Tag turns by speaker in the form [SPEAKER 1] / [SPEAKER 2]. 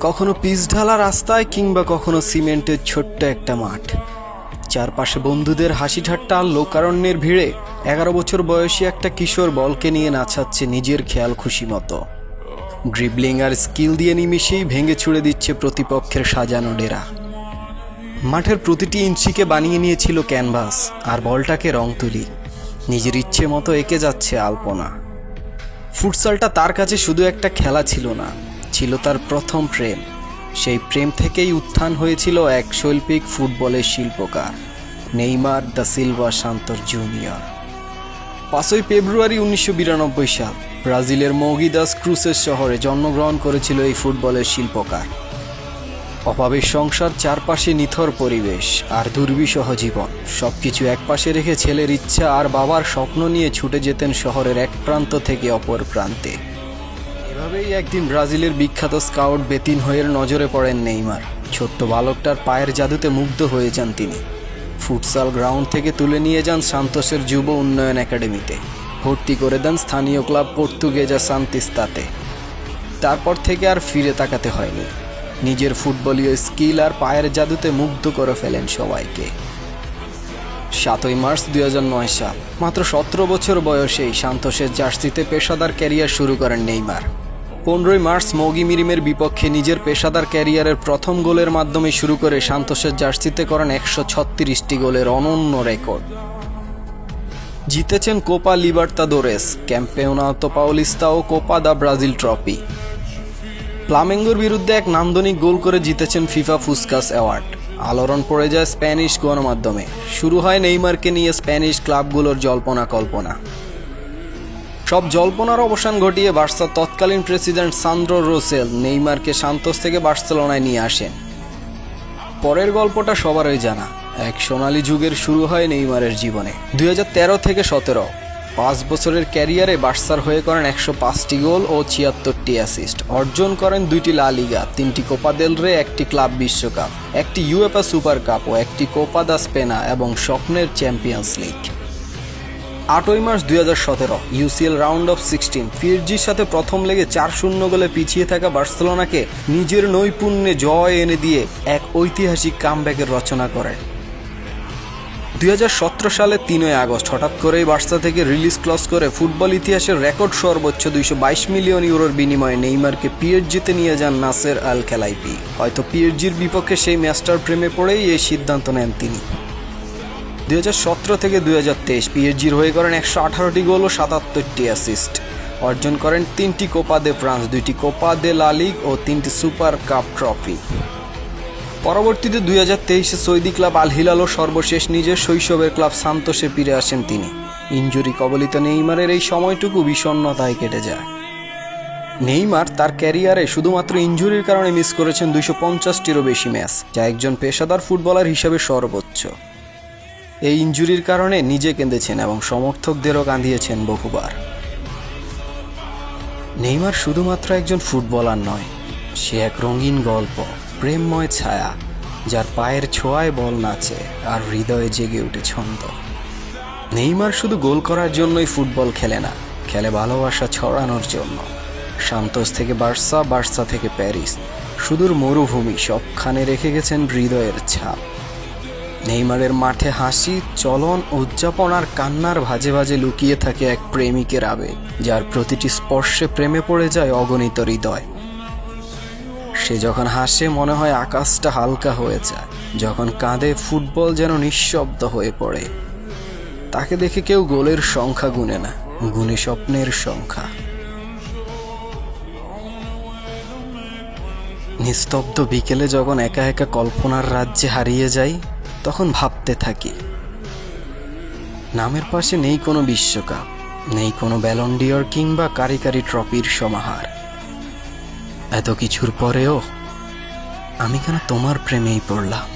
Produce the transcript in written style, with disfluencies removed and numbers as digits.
[SPEAKER 1] কখনো পিচ ঢালা রাস্তায় কিংবা কখনো সিমেন্টের ছোট্ট একটা মাঠ, চারপাশে বন্ধুদের হাসি ঠাট্টা আর লোকারণ্যের ভিড়ে 11 বছর বয়সী একটা কিশোর বলকে নিয়ে নাচাচ্ছে নিজের খেয়াল খুশি মতো। ড্রিবলিং আর স্কিল দিয়ে নিমিশেই ভেঙে ছুড়ে দিচ্ছে প্রতিপক্ষের সাজানো ডেরা। মাঠের প্রতিটি ইঞ্চিকে বানিয়ে নিয়েছিল ক্যানভাস, আর বলটাকে রং তুলি নিজের ইচ্ছে মতো এঁকে যাচ্ছে আলপনা। ফুটসালটা তার কাছে শুধু একটা খেলা ছিল না, ছিল তার প্রথম প্রেম। সেই প্রেম থেকেই উত্থান হয়েছিল এক শৈল্পিক ফুটবলের শিল্পকার, Neymar da Silva Santos Junior. 5 ফেব্রুয়ারি 1992 সাল ব্রাজিলের মৌগি দাস ক্রুসেস শহরে জন্মগ্রহণ করেছিল এই ফুটবলের শিল্পকার। অভাবের সংসার, চারপাশে নিথর পরিবেশ আর দুর্বিষহ জীবন, সবকিছু একপাশে রেখে ছেলের ইচ্ছা আর বাবার স্বপ্ন নিয়ে ছুটে যেতেন শহরের এক প্রান্ত থেকে অপর প্রান্তে। এভাবেই একদিন ব্রাজিলের বিখ্যাত স্কাউট বেতিনহোয়ের নজরে পড়েন নেইমার। ছোট্ট বালকটার পায়ের জাদুতে মুগ্ধ হয়ে যান তিনি। ফুটসাল গ্রাউন্ড থেকে তুলে নিয়ে যান সান্তোসের যুব উন্নয়ন একাডেমিতে, ভর্তি করে দেন স্থানীয় ক্লাব পর্তুগেজা সান্তিস্তাতে। তারপর থেকে আর ফিরে তাকাতে হয়নি। নিজের ফুটবলীয় স্কিল আর পায়ের জাদুতে মুগ্ধ করে ফেলেন সবাইকে। 7 মার্চ 2009 সাল মাত্র 17 বছর বয়সেই সান্তোসের জার্সিতে পেশাদার ক্যারিয়ার শুরু করেন নেইমার। 15 মার্চ মৌগি মিরিমের বিপক্ষে নিজের পেশাদার ক্যারিয়ারের প্রথম গোলের মাধ্যমে শুরু করে সান্তোসের জার্সিতে করেন 136টি গোলের অনন্য রেকর্ড। জিতেছেন কোপা লিবার্তাদোরেস, ক্যাম্পেওনাতো পাউলিস্তা ও কোপা দা ব্রাজিল ট্রফি। ফ্লামেঙ্গোর বিরুদ্ধে এক নান্দনিক গোল করে জিতেছেন ফিফা ফুসকাস অ্যাওয়ার্ড। আলোড়ন পড়ে যায় স্প্যানিশ গণমাধ্যমে। শুরু হয় নেইমারকে নিয়ে স্প্যানিশ ক্লাবগুলোর জল্পনা কল্পনা। সব জল্পনার অবসান ঘটিয়ে বার্সার তৎকালীন প্রেসিডেন্ট সান্দ্রো রোসেল নেইমারকে সান্তোস থেকে বার্সেলোনায় নিয়ে আসেন। পরের গল্পটা সবারই জানা। এক সোনালী যুগের শুরু হয় নেইমারের জীবনে। 2013 থেকে 17 5 বছরের ক্যারিয়ারে বার্সার হয়ে করেন 105টি গোল ও 76টি অ্যাসিস্ট। অর্জন করেন 2টি লা লিগা, 3টি কোপা দেল রে, 1টি ক্লাব বিশ্বকাপ, 1টি ইউএফএ সুপার কাপ ও 1টি কোপা দা স্পেনা এবং স্বপ্নের champions league. 8 March 2017 UCL round of 16 পিএসজির সাথে প্রথম লেগে 4-0 গোলে পিছিয়ে থাকা বার্সেলোনাকে নিজের নৈপুণ্যে জয় এনে দিয়ে এক ঐতিহাসিক কামব্যাকের রচনা করেন। 2017 সালের 3 আগস্ট হঠাৎ করেই বার্সা থেকে রিলিজ ক্লজ করে ফুটবল ইতিহাসের রেকর্ড সর্বোচ্চ 222 মিলিয়ন ইউরোর বিনিময়ে নেইমারকে পিএসজিতে নিয়ে যান নাসের আল খেলাইপি। হয়তো পিএসজির বিপক্ষে সেই ম্যাচটার প্রেমে পড়েই এই সিদ্ধান্ত নেন তিনি। 2017 থেকে 2023 পিএসজির হয়ে করেন 118টি গোল ও 77টি অ্যাসিস্ট। অর্জন করেন 3টি কোপা দে ফ্রান্স, 2টি কোপা দে লা লিগ ও 3টি সুপার কাপ ট্রফি। পরবর্তীতে 2023 সৌদি ক্লাব আল হিলাল ও সর্বশেষ নিজের শৈশবের ক্লাব সান্তোসে ফিরে আসেন তিনি। ইনজুরি কবলিত নেইমারের এই সময়টুকু বিষণ্ণতায় কেটে যায়। নেইমার তার ক্যারিয়ারে শুধুমাত্র ইনজুরির কারণে মিস করেছেন 250টিরও বেশি ম্যাচ, যা একজন পেশাদার ফুটবলার হিসেবে সর্বোচ্চ। এই ইনজুরির কারণে নিজে কেঁদেছেন এবং সমর্থকদেরও কাঁদিয়েছেন বহুবার। নেইমার শুধুমাত্র একজন ফুটবলার নয়, সে এক রঙিন গল্প, প্রেমময় ছায়া, যার পায়ের ছোঁয়ায় বল নাচে আর হৃদয়ে জেগে ওঠে ছন্দ। নেইমার শুধু গোল করার জন্যই ফুটবল খেলে না, খেলে ভালোবাসা ছড়ানোর জন্য। সান্তোস থেকে বার্সা, বার্সা থেকে প্যারিস, সুদূর মরুভূমি, সবখানে রেখে গেছেন হৃদয়ের ছাপ। নেইমারের মাঠে হাসি, চলন, উদযাপন আর কান্নার ভাজে ভাজে লুকিয়ে থাকে এক প্রেমিকের আবেগ, যার প্রতিটি স্পর্শে প্রেমে পড়ে যায় অগণিত হৃদয়। সে যখন হাসে মনে হয় আকাশটা হালকা হয়ে যায়, যখন কাঁদে ফুটবল যেন নিঃশব্দ হয়ে পড়ে। তাকে দেখে কেউ গোলের সংখ্যা গুনে না, গুনে স্বপ্নের সংখ্যা। নিস্তব্ধ বিকেলে যখন একা একা কল্পনার রাজ্যে হারিয়ে যাই, তখন ভাবতে থাকি, নামের পাশে নেই কোনো বিশ্বকাপ, নেই কোনো ব্যালন ডি'র কিংবা কারি কারি ট্রফির সমাহার। এত কিছুর পরেও আমি কেন তোমার প্রেমেই পড়লাম।